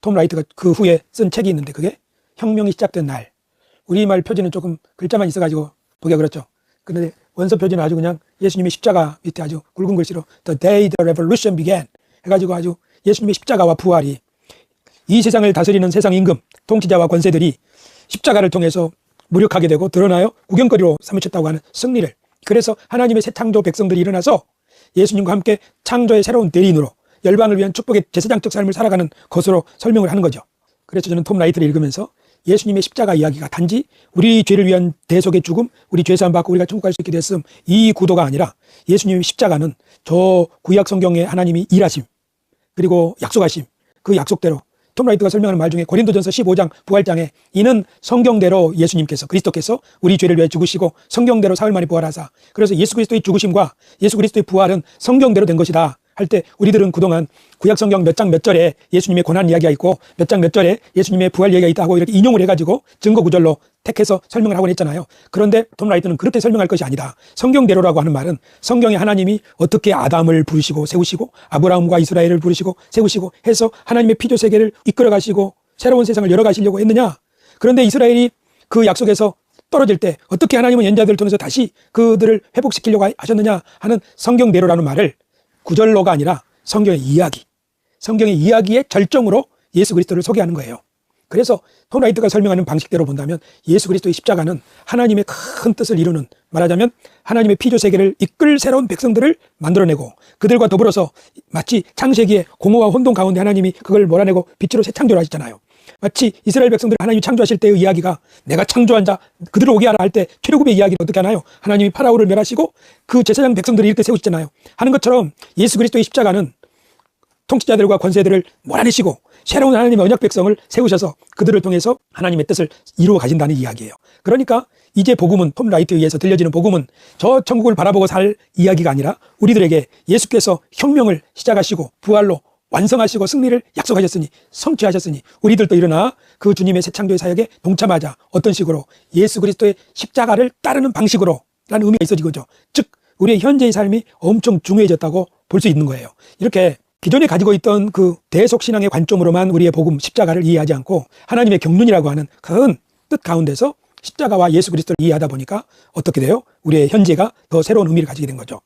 톰 라이트가 그 후에 쓴 책이 있는데 그게 혁명이 시작된 날. 우리말 표지는 조금 글자만 있어가지고 보기가 그렇죠. 근데 원서 표지는 아주 그냥 예수님의 십자가 밑에 아주 굵은 글씨로 The day the revolution began 해가지고 아주 예수님의 십자가와 부활이 이 세상을 다스리는 세상 임금, 통치자와 권세들이 십자가를 통해서 무력하게 되고 드러나요 구경거리로 삼으셨다고 하는 승리를, 그래서 하나님의 새 창조 백성들이 일어나서 예수님과 함께 창조의 새로운 대리인으로 열방을 위한 축복의 제사장적 삶을 살아가는 것으로 설명을 하는 거죠. 그래서 저는 톰 라이트를 읽으면서 예수님의 십자가 이야기가 단지 우리 죄를 위한 대속의 죽음, 우리 죄사함 받고 우리가 천국 갈 수 있게 됐음, 이 구도가 아니라 예수님의 십자가는 저 구약 성경에 하나님이 일하심 그리고 약속하심, 그 약속대로 톰 라이트가 설명하는 말 중에 고린도전서 15장 부활장에 이는 성경대로 예수님께서 그리스도께서 우리 죄를 위해 죽으시고 성경대로 사흘 만에 부활하사, 그래서 예수 그리스도의 죽으심과 예수 그리스도의 부활은 성경대로 된 것이다 할 때 우리들은 그동안 구약 성경 몇 장 몇 절에 예수님의 고난 이야기가 있고 몇 장 몇 절에 예수님의 부활 이야기가 있다 하고 이렇게 인용을 해가지고 증거 구절로 택해서 설명을 하곤 했잖아요. 그런데 톰 라이트는 그렇게 설명할 것이 아니다. 성경대로라고 하는 말은 성경에 하나님이 어떻게 아담을 부르시고 세우시고 아브라함과 이스라엘을 부르시고 세우시고 해서 하나님의 피조 세계를 이끌어 가시고 새로운 세상을 열어 가시려고 했느냐. 그런데 이스라엘이 그 약속에서 떨어질 때 어떻게 하나님은 연자들을 통해서 다시 그들을 회복시키려고 하셨느냐 하는 성경대로라는 말을 구절로가 아니라 성경의 이야기, 성경의 이야기의 절정으로 예수 그리스도를 소개하는 거예요. 그래서 톰 라이트가 설명하는 방식대로 본다면 예수 그리스도의 십자가는 하나님의 큰 뜻을 이루는, 말하자면 하나님의 피조 세계를 이끌 새로운 백성들을 만들어내고 그들과 더불어서 마치 창세기의 공허와 혼돈 가운데 하나님이 그걸 몰아내고 빛으로 새 창조를 하셨잖아요. 마치 이스라엘 백성들을 하나님이 창조하실 때의 이야기가 내가 창조한 자 그들을 오게 하라 할 때 출애굽의 이야기를 어떻게 하나요? 하나님이 파라오를 멸하시고 그 제사장 백성들을 이렇게 세우시잖아요. 하는 것처럼 예수 그리스도의 십자가는 통치자들과 권세들을 몰아내시고 새로운 하나님의 언약 백성을 세우셔서 그들을 통해서 하나님의 뜻을 이루어 가신다는 이야기예요. 그러니까 이제 복음은, 톰 라이트에 의해서 들려지는 복음은 저 천국을 바라보고 살 이야기가 아니라 우리들에게 예수께서 혁명을 시작하시고 부활로 완성하시고 승리를 약속하셨으니 성취하셨으니 우리들도 일어나 그 주님의 새 창조의 사역에 동참하자. 어떤 식으로? 예수 그리스도의 십자가를 따르는 방식으로 라는 의미가 있어진 거죠. 즉 우리의 현재의 삶이 엄청 중요해졌다고 볼 수 있는 거예요. 이렇게 기존에 가지고 있던 그 대속신앙의 관점으로만 우리의 복음 십자가를 이해하지 않고 하나님의 경륜이라고 하는 큰 뜻 가운데서 십자가와 예수 그리스도를 이해하다 보니까 어떻게 돼요? 우리의 현재가 더 새로운 의미를 가지게 된 거죠.